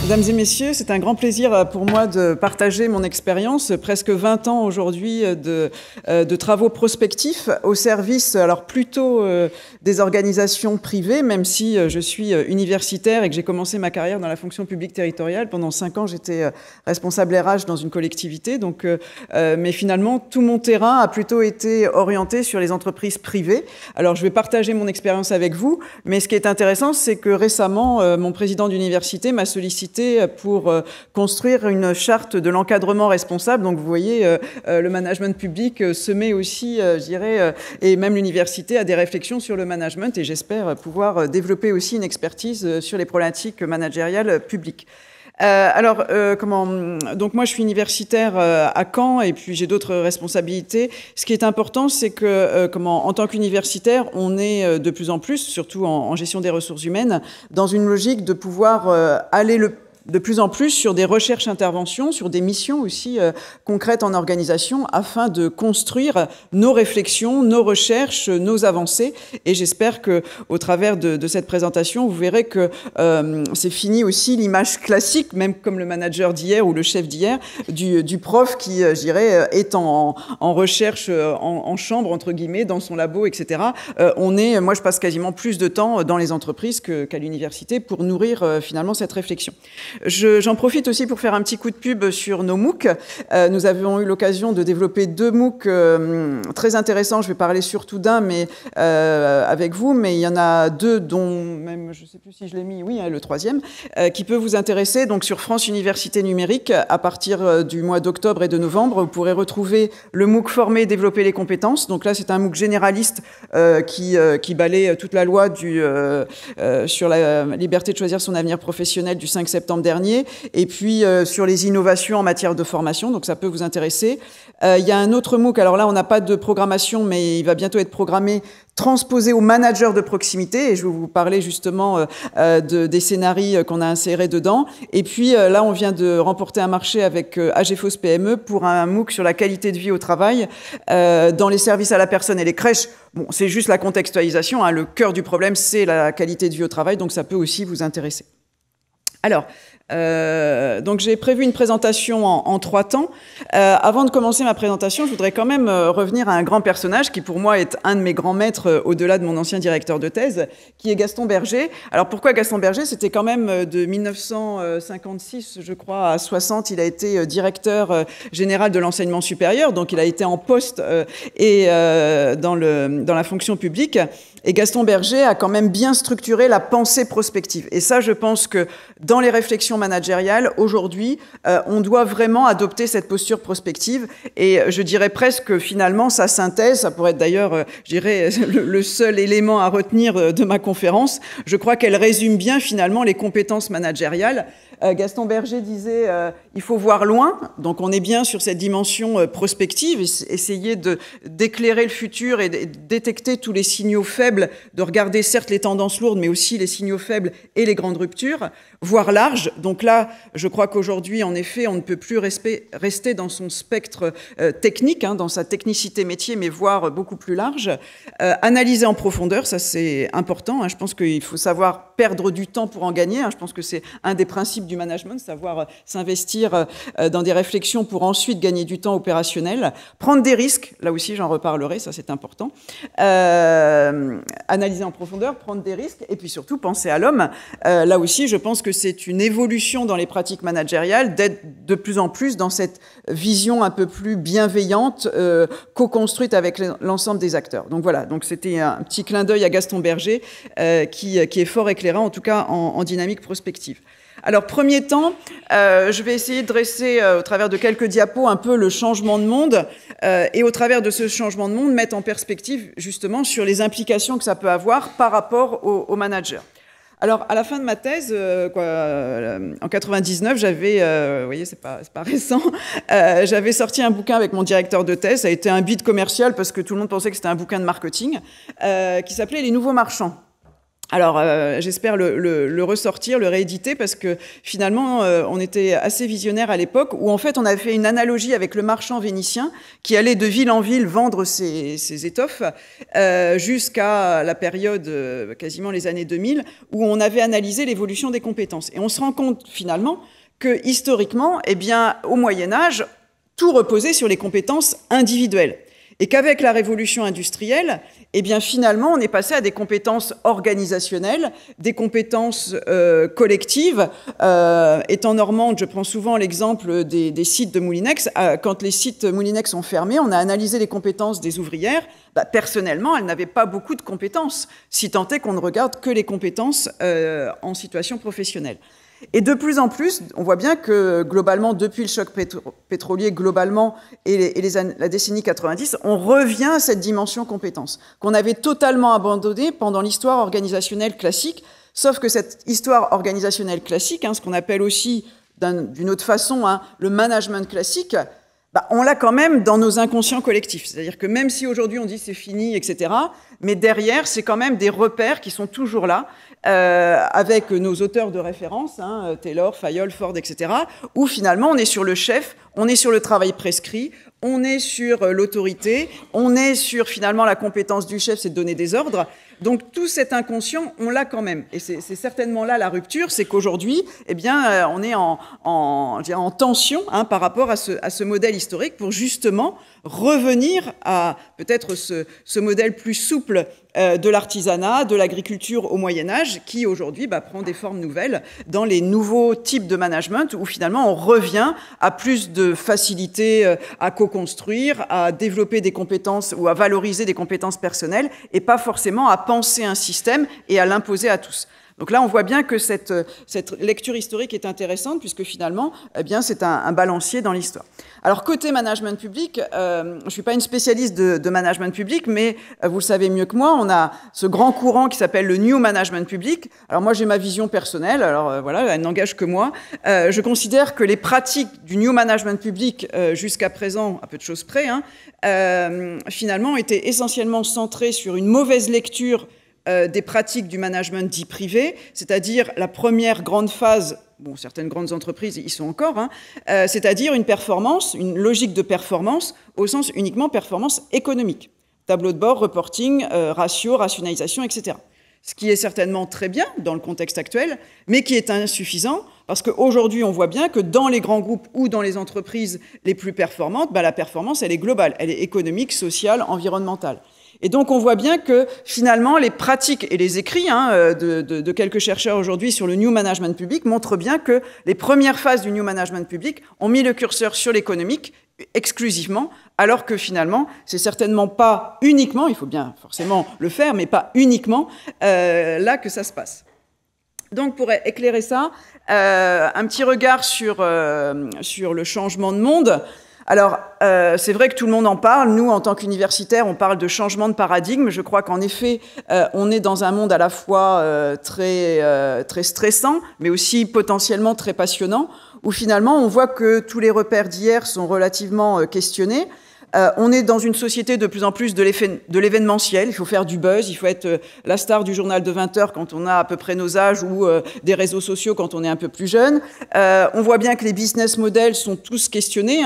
Mesdames et messieurs, c'est un grand plaisir pour moi de partager mon expérience, presque 20 ans aujourd'hui de travaux prospectifs au service, alors plutôt des organisations privées, même si je suis universitaire et que j'ai commencé ma carrière dans la fonction publique territoriale. Pendant 5 ans, j'étais responsable RH dans une collectivité. Donc, mais finalement, tout mon terrain a plutôt été orienté sur les entreprises privées. Alors, je vais partager mon expérience avec vous, mais ce qui est intéressant, c'est que récemment, mon président d'université m'a sollicité pour construire une charte de l'encadrement responsable. Donc vous voyez, le management public se met aussi, je dirais, et même l'université a des réflexions sur le management et j'espère pouvoir développer aussi une expertise sur les problématiques managériales publiques. Donc moi je suis universitaire à Caen et puis j'ai d'autres responsabilités. Ce qui est important, c'est que en tant qu'universitaire, on est de plus en plus, surtout en gestion des ressources humaines, dans une logique de pouvoir aller de plus en plus sur des recherches-interventions, sur des missions aussi concrètes en organisation, afin de construire nos réflexions, nos recherches, nos avancées. Et j'espère qu'au travers de cette présentation, vous verrez que c'est fini aussi l'image classique, même comme le manager d'hier ou le chef d'hier, du prof qui, je dirais, est en recherche, en chambre, entre guillemets, dans son labo, etc. Moi, je passe quasiment plus de temps dans les entreprises qu'à l'université pour nourrir finalement cette réflexion. J'en profite aussi pour faire un petit coup de pub sur nos MOOC. Nous avons eu l'occasion de développer 2 MOOC très intéressants. Je vais parler surtout d'un, mais avec vous, mais il y en a 2 dont même, je ne sais plus si je l'ai mis, oui, le 3e, qui peut vous intéresser. Donc sur France Université Numérique, à partir du mois d'octobre et de novembre, vous pourrez retrouver le MOOC Former et développer les compétences. Donc là, c'est un MOOC généraliste qui balaie toute la loi sur la liberté de choisir son avenir professionnel du 5 septembre dernier, et puis sur les innovations en matière de formation, donc ça peut vous intéresser. Il y a un autre MOOC, alors là on n'a pas de programmation, mais il va bientôt être programmé, transposé aux managers de proximité, et je vais vous parler justement des scénarios qu'on a insérés dedans. Et puis là, on vient de remporter un marché avec AGFOS PME pour un MOOC sur la qualité de vie au travail dans les services à la personne et les crèches. Bon, c'est juste la contextualisation, hein, le cœur du problème, c'est la qualité de vie au travail, donc ça peut aussi vous intéresser. Alors, donc j'ai prévu une présentation en 3 temps. Avant de commencer ma présentation, je voudrais quand même revenir à un grand personnage qui pour moi est un de mes grands maîtres au-delà de mon ancien directeur de thèse, qui est Gaston Berger. Alors pourquoi Gaston Berger? C'était quand même de 1956, je crois, à 60, il a été directeur général de l'enseignement supérieur, donc il a été en poste dans la fonction publique. Et Gaston Berger a quand même bien structuré la pensée prospective. Et ça, je pense que dans les réflexions managériales, aujourd'hui, on doit vraiment adopter cette posture prospective. Et je dirais presque que finalement, sa synthèse, ça pourrait être d'ailleurs, je dirais, le seul élément à retenir de ma conférence, je crois qu'elle résume bien finalement les compétences managériales. Gaston Berger disait il faut voir loin, donc on est bien sur cette dimension prospective, essayer d'éclairer le futur et de détecter tous les signaux faibles, de regarder certes les tendances lourdes, mais aussi les signaux faibles et les grandes ruptures, voir large. Donc là, je crois qu'aujourd'hui, en effet, on ne peut plus rester dans son spectre technique, hein, dans sa technicité métier, mais voir beaucoup plus large. Analyser en profondeur, ça c'est important, hein, je pense qu'il faut savoir perdre du temps pour en gagner, hein, je pense que c'est un des principes du management, savoir s'investir dans des réflexions pour ensuite gagner du temps opérationnel. Prendre des risques, là aussi j'en reparlerai, ça c'est important. Analyser en profondeur, prendre des risques, et puis surtout penser à l'homme. Là aussi, je pense que c'est une évolution dans les pratiques managériales d'être de plus en plus dans cette vision un peu plus bienveillante, co-construite avec l'ensemble des acteurs. Donc voilà, donc c'était un petit clin d'œil à Gaston Berger qui est fort éclairant, en tout cas en dynamique prospective. Alors, premier temps, je vais essayer de dresser, au travers de quelques diapos, un peu le changement de monde, et au travers de ce changement de monde, mettre en perspective, justement, sur les implications que ça peut avoir par rapport aux managers. Alors, à la fin de ma thèse, en 99, j'avais, vous voyez, c'est pas récent, j'avais sorti un bouquin avec mon directeur de thèse, ça a été un bid commercial parce que tout le monde pensait que c'était un bouquin de marketing, qui s'appelait « Les nouveaux marchands ». Alors, j'espère le ressortir, le rééditer, parce que finalement, on était assez visionnaire à l'époque, où en fait, on avait fait une analogie avec le marchand vénitien qui allait de ville en ville vendre ses étoffes jusqu'à la période, quasiment les années 2000, où on avait analysé l'évolution des compétences. Et on se rend compte finalement que historiquement, eh bien, au Moyen-Âge, tout reposait sur les compétences individuelles. Et qu'avec la révolution industrielle, eh bien, finalement, on est passé à des compétences organisationnelles, des compétences collectives. Étant normande, je prends souvent l'exemple des sites de Moulinex. Quand les sites Moulinex ont fermé, on a analysé les compétences des ouvrières. Bah, personnellement, elles n'avaient pas beaucoup de compétences, si tant est qu'on ne regarde que les compétences en situation professionnelle. Et de plus en plus, on voit bien que globalement, depuis le choc pétrolier, globalement, et la décennie 90, on revient à cette dimension compétence, qu'on avait totalement abandonnée pendant l'histoire organisationnelle classique, sauf que cette histoire organisationnelle classique, ce qu'on appelle aussi d'une autre façon le management classique, bah, on l'a quand même dans nos inconscients collectifs. C'est-à-dire que même si aujourd'hui on dit c'est fini, etc., mais derrière, c'est quand même des repères qui sont toujours là, avec nos auteurs de référence, Taylor, Fayol, Ford, etc., où finalement on est sur le chef, on est sur le travail prescrit, on est sur l'autorité, on est sur finalement la compétence du chef, c'est de donner des ordres. Donc tout cet inconscient, on l'a quand même. Et c'est certainement là la rupture, c'est qu'aujourd'hui, eh bien, on est en tension par rapport à ce modèle historique pour justement revenir à peut-être ce modèle plus souple de l'artisanat, de l'agriculture au Moyen-Âge, qui aujourd'hui prend des formes nouvelles dans les nouveaux types de management, où finalement on revient à plus de facilité à co-construire, à développer des compétences ou à valoriser des compétences personnelles, et pas forcément à penser un système et à l'imposer à tous. Donc là, on voit bien que cette lecture historique est intéressante, puisque finalement, eh bien, c'est un balancier dans l'histoire. Alors, côté management public, je ne suis pas une spécialiste de management public, mais vous le savez mieux que moi, on a ce grand courant qui s'appelle le New Management Public. Alors moi, j'ai ma vision personnelle, alors voilà, elle n'engage que moi. Je considère que les pratiques du New Management Public, jusqu'à présent, à peu de choses près, finalement, étaient essentiellement centrées sur une mauvaise lecture des pratiques du management dit privé, c'est-à-dire la première grande phase, bon, certaines grandes entreprises y sont encore, c'est-à-dire une performance, une logique de performance au sens uniquement performance économique. Tableau de bord, reporting, ratio, rationalisation, etc. Ce qui est certainement très bien dans le contexte actuel, mais qui est insuffisant, parce qu'aujourd'hui, on voit bien que dans les grands groupes ou dans les entreprises les plus performantes, la performance, elle est globale, elle est économique, sociale, environnementale. Et donc, on voit bien que, finalement, les pratiques et les écrits de quelques chercheurs aujourd'hui sur le New Management Public montrent bien que les premières phases du New Management Public ont mis le curseur sur l'économique exclusivement, alors que, finalement, c'est certainement pas uniquement, il faut bien forcément le faire, mais pas uniquement là que ça se passe. Donc, pour éclairer ça, un petit regard sur le changement de monde. Alors, c'est vrai que tout le monde en parle. Nous, en tant qu'universitaires, on parle de changement de paradigme. Je crois qu'en effet, on est dans un monde à la fois très stressant, mais aussi potentiellement très passionnant, où finalement, on voit que tous les repères d'hier sont relativement questionnés. On est dans une société de plus en plus de l'événementiel. Il faut faire du buzz, il faut être la star du journal de 20 heures quand on a à peu près nos âges ou des réseaux sociaux quand on est un peu plus jeune. On voit bien que les business models sont tous questionnés.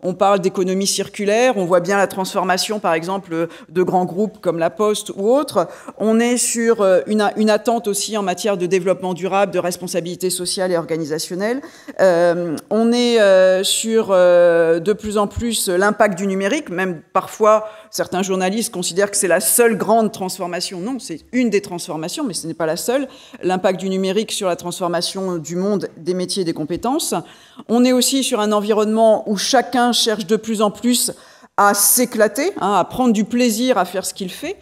On parle d'économie circulaire, on voit bien la transformation, par exemple, de grands groupes comme La Poste ou autres. On est sur une attente aussi en matière de développement durable, de responsabilité sociale et organisationnelle. On est sur de plus en plus l'impact du numérique. Même parfois, certains journalistes considèrent que c'est la seule grande transformation. Non, c'est une des transformations, mais ce n'est pas la seule. L'impact du numérique sur la transformation du monde, des métiers et des compétences. On est aussi sur un environnement où chacun cherche de plus en plus à s'éclater, à prendre du plaisir à faire ce qu'il fait.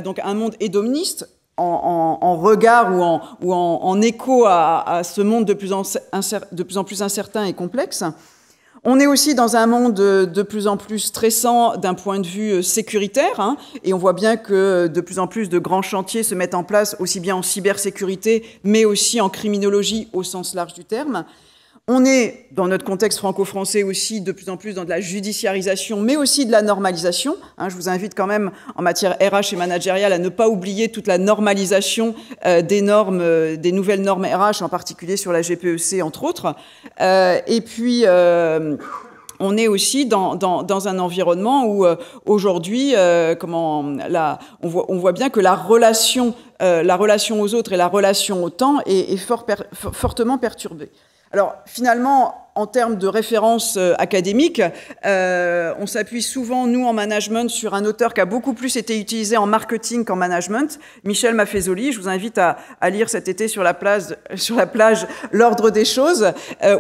Donc un monde hédoniste, en regard ou en écho à ce monde de plus en plus incertain et complexe. On est aussi dans un monde de plus en plus stressant d'un point de vue sécuritaire, et on voit bien que de plus en plus de grands chantiers se mettent en place, aussi bien en cybersécurité, mais aussi en criminologie au sens large du terme. On est, dans notre contexte franco-français aussi, de plus en plus dans de la judiciarisation, mais aussi de la normalisation. Je vous invite quand même, en matière RH et managériale, à ne pas oublier toute la normalisation des normes, des nouvelles normes RH, en particulier sur la GPEC, entre autres. Et puis, on est aussi dans un environnement où, aujourd'hui, on voit bien que la relation aux autres et la relation au temps est fortement perturbée. Alors, finalement, en termes de références académiques, on s'appuie souvent, nous, en management, sur un auteur qui a beaucoup plus été utilisé en marketing qu'en management, Michel Maffezoli. Je vous invite à lire cet été sur la plage L'Ordre des choses,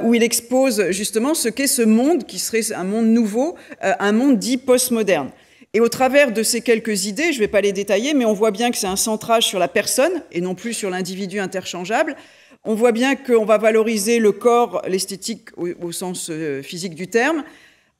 où il expose justement ce qu'est ce monde qui serait un monde nouveau, un monde dit postmoderne. Et au travers de ces quelques idées, je ne vais pas les détailler, mais on voit bien que c'est un centrage sur la personne et non plus sur l'individu interchangeable. On voit bien qu'on va valoriser le corps, l'esthétique au sens physique du terme.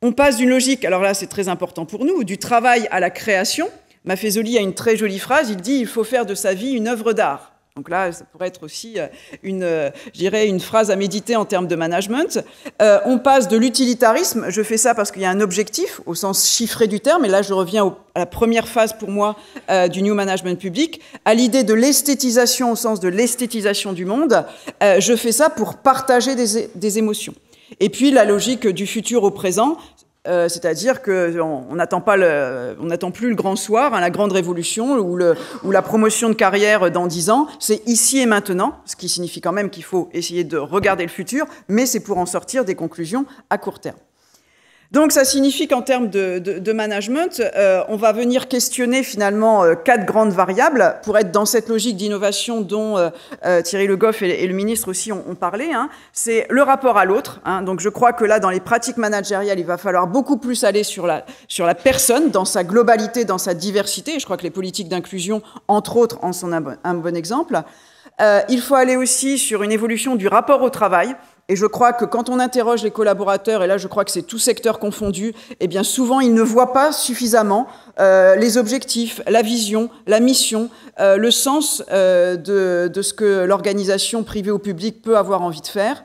On passe d'une logique, alors là c'est très important pour nous, du travail à la création. Maffezoli a une très jolie phrase, il dit « il faut faire de sa vie une œuvre d'art ». Donc là, ça pourrait être aussi je dirais une phrase à méditer en termes de management. On passe de l'utilitarisme, je fais ça parce qu'il y a un objectif, au sens chiffré du terme, et là je reviens à la première phase pour moi du New Management public, à l'idée de l'esthétisation au sens de l'esthétisation du monde. Je fais ça pour partager des émotions. Et puis la logique du futur au présent, c'est-à-dire qu'on n'attend plus le grand soir, la grande révolution ou la promotion de carrière dans 10 ans. C'est ici et maintenant, ce qui signifie quand même qu'il faut essayer de regarder le futur, mais c'est pour en sortir des conclusions à court terme. Donc ça signifie qu'en termes de management, on va venir questionner finalement 4 grandes variables pour être dans cette logique d'innovation dont Thierry Le Goff et le ministre aussi ont parlé. C'est le rapport à l'autre. Donc je crois que là, dans les pratiques managériales, il va falloir beaucoup plus aller sur la personne, dans sa globalité, dans sa diversité. Et je crois que les politiques d'inclusion, entre autres, en sont un bon exemple. Il faut aller aussi sur une évolution du rapport au travail. Et je crois que quand on interroge les collaborateurs, et là je crois que c'est tout secteur confondu, eh bien souvent ils ne voient pas suffisamment les objectifs, la vision, la mission, le sens de ce que l'organisation privée ou publique peut avoir envie de faire.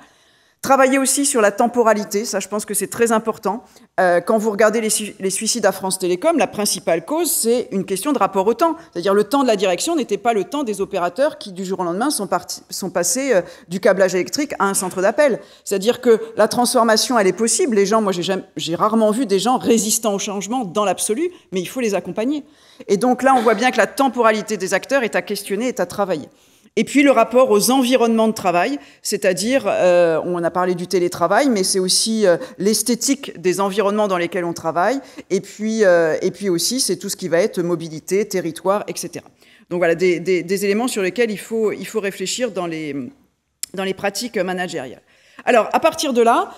Travailler aussi sur la temporalité, ça je pense que c'est très important. Quand vous regardez les suicides à France Télécom, la principale cause, c'est une question de rapport au temps. C'est-à-dire le temps de la direction n'était pas le temps des opérateurs qui, du jour au lendemain, sont passés du câblage électrique à un centre d'appel. C'est-à-dire que la transformation, elle est possible. Les gens, moi j'ai rarement vu des gens résistants au changement dans l'absolu, mais il faut les accompagner. Et donc là, on voit bien que la temporalité des acteurs est à questionner, est à travailler. Et puis le rapport aux environnements de travail, c'est-à-dire, on a parlé du télétravail, mais c'est aussi l'esthétique des environnements dans lesquels on travaille, et puis aussi c'est tout ce qui va être mobilité, territoire, etc. Donc voilà, des éléments sur lesquels il faut réfléchir dans les pratiques managériales. Alors, à partir de là,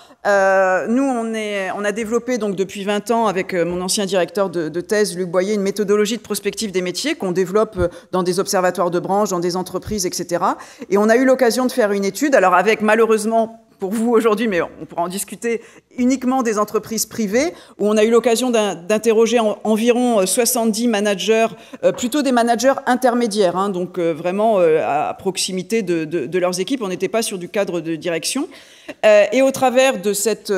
nous, on a développé donc depuis 20 ans avec mon ancien directeur de thèse, Luc Boyer, une méthodologie de prospective des métiers qu'on développe dans des observatoires de branche, dans des entreprises, etc. Et on a eu l'occasion de faire une étude, alors avec malheureusement pour vous aujourd'hui, mais on pourra en discuter, uniquement des entreprises privées, où on a eu l'occasion d'interroger environ 70 managers, plutôt des managers intermédiaires, donc vraiment à proximité de leurs équipes. On n'était pas sur du cadre de direction. Et au travers de cette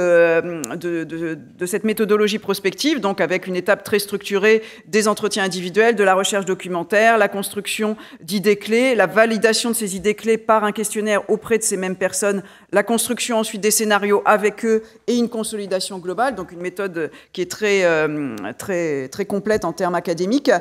méthodologie prospective, donc avec une étape très structurée des entretiens individuels, de la recherche documentaire, la construction d'idées clés, la validation de ces idées clés par un questionnaire auprès de ces mêmes personnes, la construction ensuite des scénarios avec eux et une consolidation globale, donc une méthode qui est très complète en termes académiques,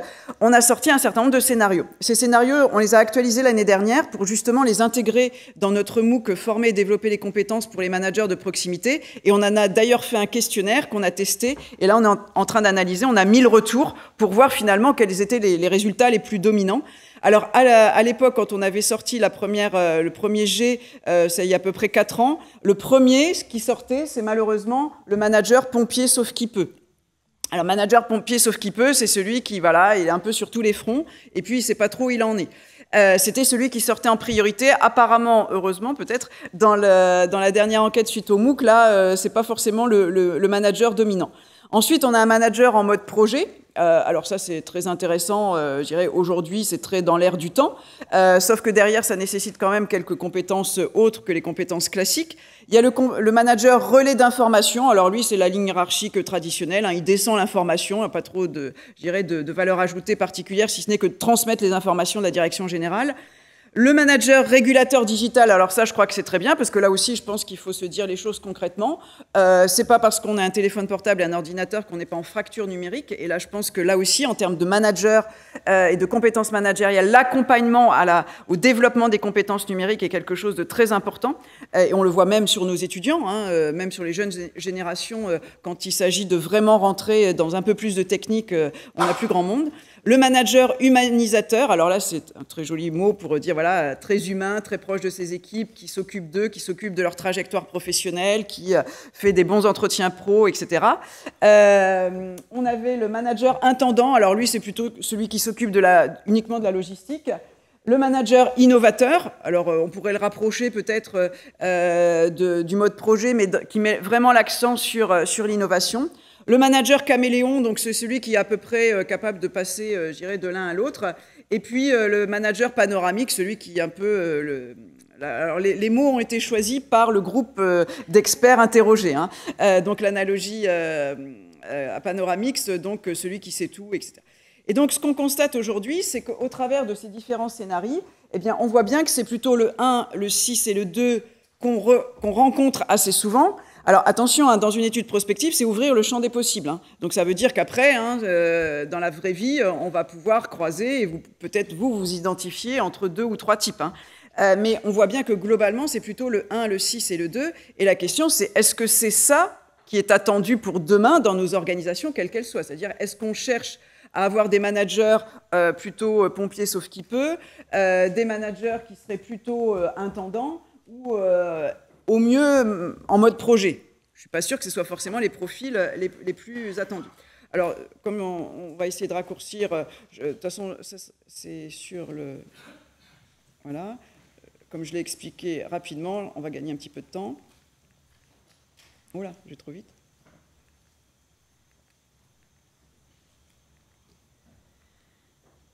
on a sorti un certain nombre de scénarios. Ces scénarios, on les a actualisés l'année dernière pour justement les intégrer dans notre MOOC Former et développer les compétences pour les managers de proximité. Et on en a d'ailleurs fait un questionnaire qu'on a testé. Et là, on est en train d'analyser, on a 1000 retours pour voir finalement quels étaient les résultats les plus dominants. Alors, à l'époque, quand on avait sorti le premier G, ça y a à peu près 4 ans, le premier, ce qui sortait, c'est malheureusement le manager pompier sauf qui peut. Alors, manager pompier sauf qui peut, c'est celui qui, voilà, il est un peu sur tous les fronts, et puis il ne sait pas trop où il en est. C'était celui qui sortait en priorité, apparemment, heureusement peut-être, dans la dernière enquête suite au MOOC, là, c'est pas forcément le manager dominant. Ensuite, on a un manager en mode projet, Alors ça, c'est très intéressant, je dirais, aujourd'hui, c'est très dans l'air du temps, sauf que derrière, ça nécessite quand même quelques compétences autres que les compétences classiques. Il y a le manager relais d'information. Alors lui, c'est la ligne hiérarchique traditionnelle, hein, il descend l'information, il n'y a pas trop de, je dirais, de valeur ajoutée particulière, si ce n'est que de transmettre les informations de la direction générale. Le manager régulateur digital, alors ça, je crois que c'est très bien, parce que là aussi, je pense qu'il faut se dire les choses concrètement. C'est pas parce qu'on a un téléphone portable et un ordinateur qu'on n'est pas en fracture numérique. Et là, je pense que là aussi, en termes de manager et de compétences managériales, l'accompagnement au développement des compétences numériques est quelque chose de très important. Et on le voit même sur nos étudiants, hein, même sur les jeunes générations, quand il s'agit de vraiment rentrer dans un peu plus de technique, on n'a plus grand monde. Le manager humanisateur, alors là, c'est un très joli mot pour dire, voilà, très humain, très proche de ses équipes, qui s'occupe d'eux, qui s'occupe de leur trajectoire professionnelle, qui fait des bons entretiens pro, etc. On avait le manager intendant, alors lui, c'est plutôt celui qui s'occupe uniquement de la logistique. Le manager innovateur, alors on pourrait le rapprocher peut-être du mode projet, mais qui met vraiment l'accent sur l'innovation. Le manager caméléon, donc c'est celui qui est à peu près capable de passer, je dirais, de l'un à l'autre. Et puis le manager panoramique, celui qui est un peu alors les mots ont été choisis par le groupe d'experts interrogés, hein. Donc l'analogie à Panoramix, donc celui qui sait tout, etc. Et donc ce qu'on constate aujourd'hui, c'est qu'au travers de ces différents scénarios, eh bien, on voit bien que c'est plutôt le 1, le 6 et le 2 qu'on rencontre assez souvent. Alors attention, hein, dans une étude prospective, c'est ouvrir le champ des possibles, hein. Donc ça veut dire qu'après, hein, dans la vraie vie, on va pouvoir croiser et peut-être vous identifier entre 2 ou 3 types, hein. Mais on voit bien que globalement, c'est plutôt le 1, le 6 et le 2. Et la question, c'est est-ce que c'est ça qui est attendu pour demain dans nos organisations, quelles qu'elles soient? C'est-à-dire, est-ce qu'on cherche à avoir des managers plutôt pompiers sauf qui peut, des managers qui seraient plutôt intendants ou au mieux en mode projet? Je ne suis pas sûre que ce soit forcément les profils les plus attendus. Alors, comme on va essayer de raccourcir, de toute façon, c'est sur le... Voilà. Comme je l'ai expliqué rapidement, on va gagner un petit peu de temps. Oula, je vais trop vite.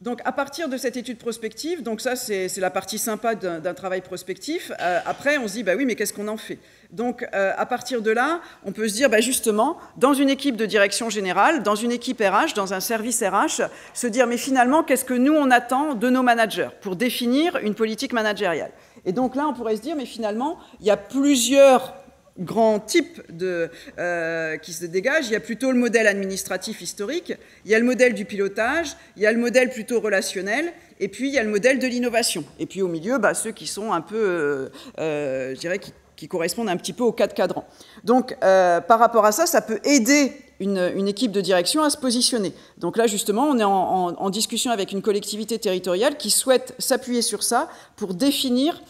Donc, à partir de cette étude prospective, donc ça, c'est la partie sympa d'un travail prospectif. Après, on se dit, bah oui, mais qu'est-ce qu'on en fait? Donc, à partir de là, on peut se dire, bah justement, dans une équipe de direction générale, dans une équipe RH, dans un service RH, se dire, mais finalement, qu'est-ce que nous, on attend de nos managers pour définir une politique managériale? Et donc là, on pourrait se dire, mais finalement, il y a plusieurs grands types qui se dégagent. Il y a plutôt le modèle administratif historique, il y a le modèle du pilotage, il y a le modèle plutôt relationnel, et puis il y a le modèle de l'innovation. Et puis au milieu, bah, ceux qui sont un peu, je dirais, qui correspondent un petit peu aux 4 cadrans. Donc par rapport à ça, ça peut aider une équipe de direction à se positionner. Donc là, justement, on est en discussion avec une collectivité territoriale qui souhaite s'appuyer sur ça pour définir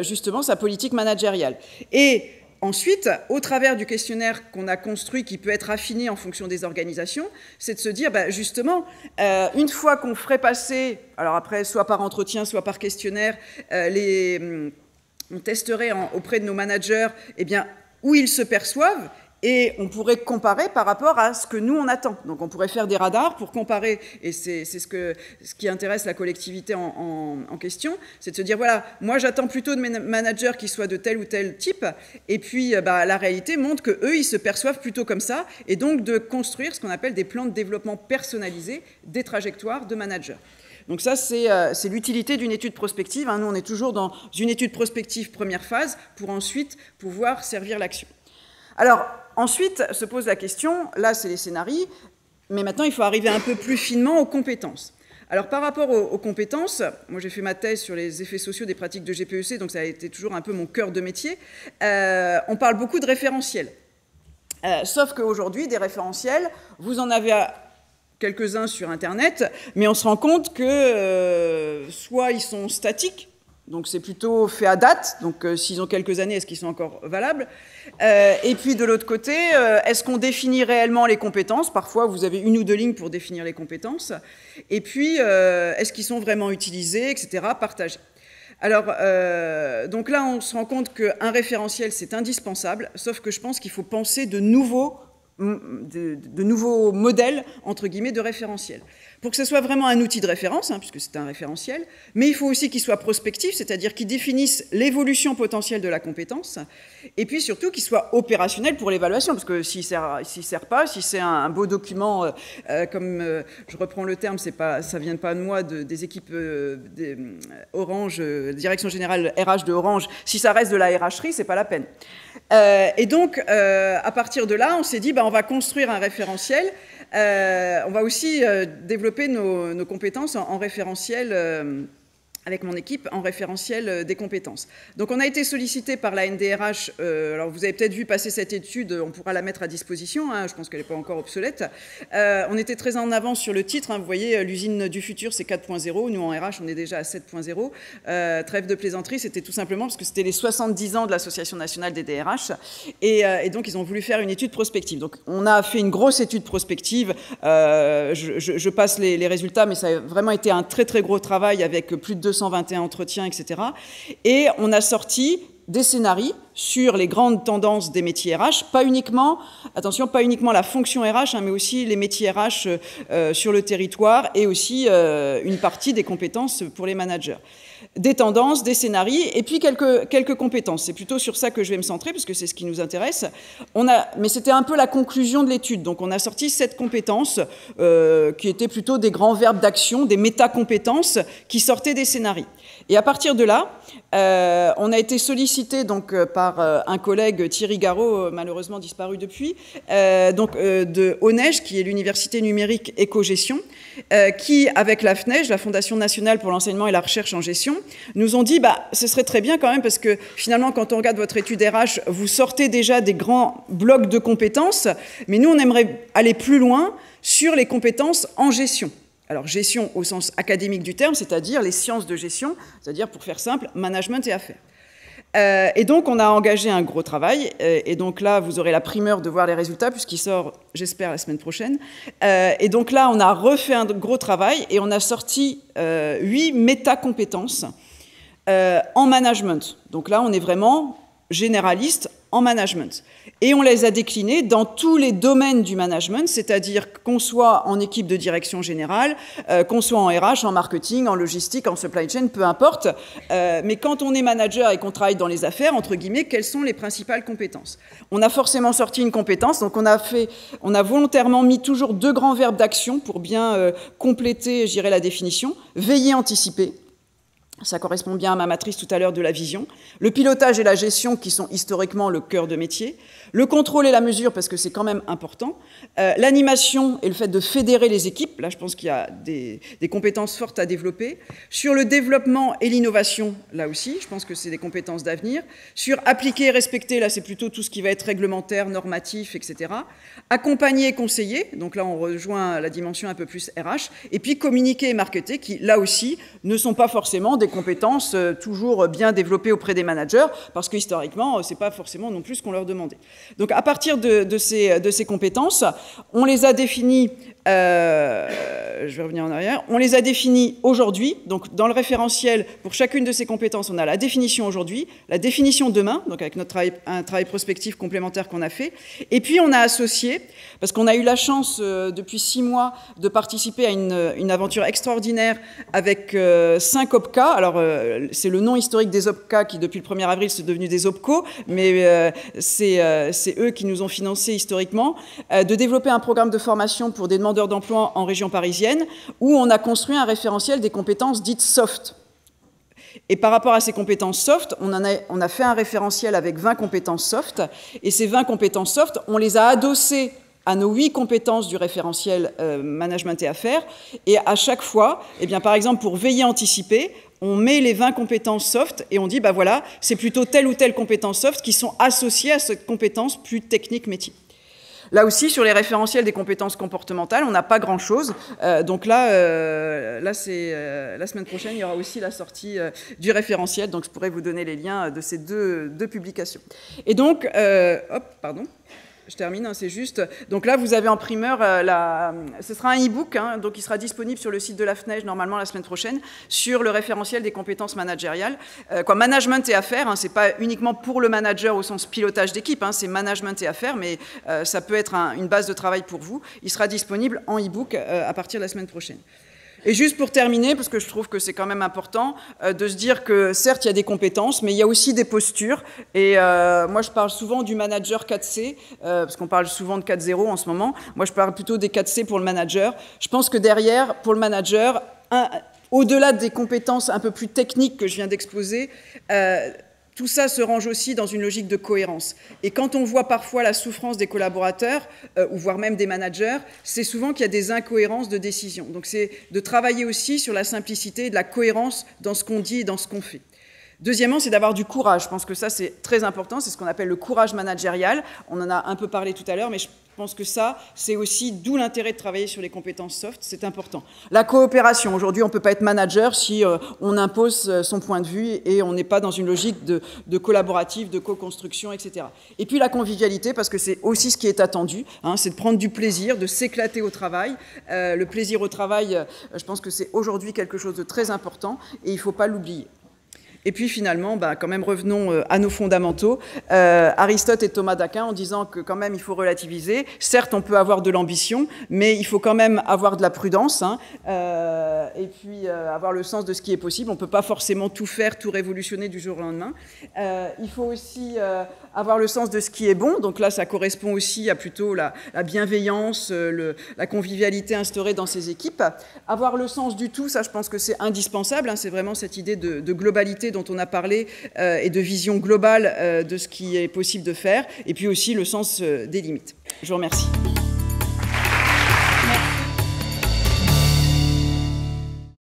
justement sa politique managériale. Et ensuite, au travers du questionnaire qu'on a construit, qui peut être affiné en fonction des organisations, c'est de se dire, bah, justement, une fois qu'on ferait passer, alors après, soit par entretien, soit par questionnaire, on testerait auprès de nos managers, eh bien, où ils se perçoivent, et on pourrait comparer par rapport à ce que nous, on attend. Donc, on pourrait faire des radars pour comparer, et c'est ce qui intéresse la collectivité en question, c'est de se dire, voilà, moi, j'attends plutôt de mes managers qui soient de tel ou tel type, et puis bah, la réalité montre qu'eux, ils se perçoivent plutôt comme ça, et donc de construire ce qu'on appelle des plans de développement personnalisés, des trajectoires de managers. Donc ça, c'est l'utilité d'une étude prospective, hein. Nous, on est toujours dans une étude prospective première phase pour ensuite pouvoir servir l'action. Alors, ensuite se pose la question, là, c'est les scénarios, mais maintenant, il faut arriver un peu plus finement aux compétences. Alors, par rapport aux compétences, moi, j'ai fait ma thèse sur les effets sociaux des pratiques de GPEC, donc ça a été toujours un peu mon cœur de métier. On parle beaucoup de référentiels. Sauf qu'aujourd'hui, des référentiels, vous en avez quelques-uns sur Internet, mais on se rend compte que soit ils sont statiques, donc c'est plutôt fait à date, donc s'ils ont quelques années, est-ce qu'ils sont encore valables? Et puis de l'autre côté, est-ce qu'on définit réellement les compétences? Parfois, vous avez 1 ou 2 lignes pour définir les compétences. Et puis, est-ce qu'ils sont vraiment utilisés, etc., partagés? Alors, donc là, on se rend compte qu'un référentiel, c'est indispensable, sauf que je pense qu'il faut penser de nouveau de nouveaux modèles, entre guillemets, de référentiel. Pour que ce soit vraiment un outil de référence, hein, puisque c'est un référentiel, mais il faut aussi qu'il soit prospectif, c'est-à-dire qu'il définisse l'évolution potentielle de la compétence, et puis surtout qu'il soit opérationnel pour l'évaluation, parce que s'il sert pas, si c'est un beau document, comme je reprends le terme, ça vient pas de moi, des équipes Orange, Direction Générale RH de Orange, si ça reste de la RH-rie, c'est pas la peine. Et donc, à partir de là, on s'est dit, on va construire un référentiel. On va aussi développer nos compétences en référentiel, avec mon équipe, en référentiel des compétences. Donc on a été sollicité par la NDRH, alors vous avez peut-être vu passer cette étude, on pourra la mettre à disposition, hein, je pense qu'elle n'est pas encore obsolète. On était très en avance sur le titre, hein, vous voyez, l'usine du futur c'est 4.0, nous en RH on est déjà à 7.0. Trêve de plaisanterie, c'était tout simplement parce que c'était les 70 ans de l'Association nationale des DRH, et donc ils ont voulu faire une étude prospective. Donc on a fait une grosse étude prospective, je passe les résultats, mais ça a vraiment été un très très gros travail avec plus de 221 entretiens, etc. Et on a sorti des scénarios sur les grandes tendances des métiers RH, pas uniquement, attention, pas uniquement la fonction RH, hein, mais aussi les métiers RH sur le territoire et aussi une partie des compétences pour les managers. Des tendances, des scénarios, et puis quelques compétences. C'est plutôt sur ça que je vais me centrer, parce que c'est ce qui nous intéresse. Mais c'était un peu la conclusion de l'étude. Donc on a sorti 7 compétences, qui étaient plutôt des grands verbes d'action, des métacompétences, qui sortaient des scénarios. Et à partir de là, on a été sollicité donc, par un collègue, Thierry Garot, malheureusement disparu depuis, de ONEGE, qui est l'Université numérique éco-gestion, qui, avec la FNEJ, la Fondation nationale pour l'enseignement et la recherche en gestion, nous ont dit ce serait très bien quand même, parce que finalement, quand on regarde votre étude RH, vous sortez déjà des grands blocs de compétences, mais nous, on aimerait aller plus loin sur les compétences en gestion. Alors, gestion au sens académique du terme, c'est-à-dire les sciences de gestion, c'est-à-dire, pour faire simple, management et affaires. Et donc, on a engagé un gros travail, et donc là, vous aurez la primeur de voir les résultats, puisqu'il sort, j'espère, la semaine prochaine. Et donc là, on a refait un gros travail, et on a sorti 8 métacompétences en management. Donc là, on est vraiment généraliste en management. Et on les a déclinés dans tous les domaines du management, c'est-à-dire qu'on soit en équipe de direction générale, qu'on soit en RH, en marketing, en logistique, en supply chain, peu importe. Mais quand on est manager et qu'on travaille dans les affaires, entre guillemets, quelles sont les principales compétences? On a forcément sorti une compétence, donc on a volontairement mis toujours 2 grands verbes d'action pour bien compléter, je dirais, la définition. Veiller, anticiper. Ça correspond bien à ma matrice tout à l'heure de la vision. Le pilotage et la gestion qui sont historiquement le cœur de métier. Le contrôle et la mesure parce que c'est quand même important. L'animation et le fait de fédérer les équipes. Là, je pense qu'il y a des compétences fortes à développer. Sur le développement et l'innovation, là aussi, je pense que c'est des compétences d'avenir. Sur appliquer et respecter, là, c'est plutôt tout ce qui va être réglementaire, normatif, etc. Accompagner et conseiller. Donc là, on rejoint la dimension un peu plus RH. Et puis communiquer et marketer qui, là aussi, ne sont pas forcément des compétences toujours bien développées auprès des managers, parce que historiquement, ce n'est pas forcément non plus ce qu'on leur demandait. Donc à partir de ces compétences, on les a définies, je vais revenir en arrière, on les a définies aujourd'hui, donc dans le référentiel, pour chacune de ces compétences, on a la définition aujourd'hui, la définition demain, donc avec un travail prospectif complémentaire qu'on a fait, et puis on a associé, parce qu'on a eu la chance depuis 6 mois de participer à une aventure extraordinaire avec 5 OPCA. Alors, c'est le nom historique des OPCA qui, depuis le 1er avril, sont devenus des OPCO, mais c'est eux qui nous ont financé historiquement, de développer un programme de formation pour des demandeurs d'emploi en région parisienne, où on a construit un référentiel des compétences dites soft. Et par rapport à ces compétences soft, on a fait un référentiel avec 20 compétences soft, et ces 20 compétences soft, on les a adossées à nos 8 compétences du référentiel management et affaires, et à chaque fois, eh bien, par exemple, pour veiller à anticiper, on met les 20 compétences soft et on dit, voilà, c'est plutôt telle ou telle compétence soft qui sont associées à cette compétence plus technique métier. Là aussi, sur les référentiels des compétences comportementales, on n'a pas grand-chose. Donc là c'est la semaine prochaine, il y aura aussi la sortie du référentiel. Donc je pourrais vous donner les liens de ces deux publications. Et donc, je termine, hein, c'est juste. Donc là, vous avez en primeur, ce sera un e-book, hein, donc il sera disponible sur le site de la FNEJ normalement la semaine prochaine, sur le référentiel des compétences managériales. Management et affaires, hein, c'est pas uniquement pour le manager au sens pilotage d'équipe, hein, c'est management et affaires, mais ça peut être une base de travail pour vous. Il sera disponible en e-book à partir de la semaine prochaine. Et juste pour terminer, parce que je trouve que c'est quand même important de se dire que certes, il y a des compétences, mais il y a aussi des postures. Et moi, je parle souvent du manager 4C, parce qu'on parle souvent de 4.0 en ce moment. Moi, je parle plutôt des 4C pour le manager. Je pense que derrière, pour le manager, au-delà des compétences un peu plus techniques que je viens d'exposer, tout ça se range aussi dans une logique de cohérence. Et quand on voit parfois la souffrance des collaborateurs, ou voire même des managers, c'est souvent qu'il y a des incohérences de décision. Donc c'est de travailler aussi sur la simplicité et de la cohérence dans ce qu'on dit et dans ce qu'on fait. Deuxièmement, c'est d'avoir du courage. Je pense que ça, c'est très important. C'est ce qu'on appelle le courage managérial. On en a un peu parlé tout à l'heure, mais je pense que ça, c'est aussi d'où l'intérêt de travailler sur les compétences soft. C'est important. La coopération. Aujourd'hui, on ne peut pas être manager si on impose son point de vue et on n'est pas dans une logique de collaborative, de co-construction, etc. Et puis la convivialité, parce que c'est aussi ce qui est attendu. Hein, c'est de prendre du plaisir, de s'éclater au travail. Le plaisir au travail, je pense que c'est aujourd'hui quelque chose de très important et il ne faut pas l'oublier. Et puis finalement, quand même revenons à nos fondamentaux. Aristote et Thomas d'Aquin en disant que quand même il faut relativiser. Certes, on peut avoir de l'ambition, mais il faut quand même avoir de la prudence, hein, et puis avoir le sens de ce qui est possible. On ne peut pas forcément tout faire, tout révolutionner du jour au lendemain. Il faut aussi avoir le sens de ce qui est bon. Donc là, ça correspond aussi à plutôt la bienveillance, la convivialité instaurée dans ces équipes. Avoir le sens du tout, ça je pense que c'est indispensable. Hein, c'est vraiment cette idée de globalité dont on a parlé et de vision globale de ce qui est possible de faire, et puis aussi le sens des limites. Je vous remercie.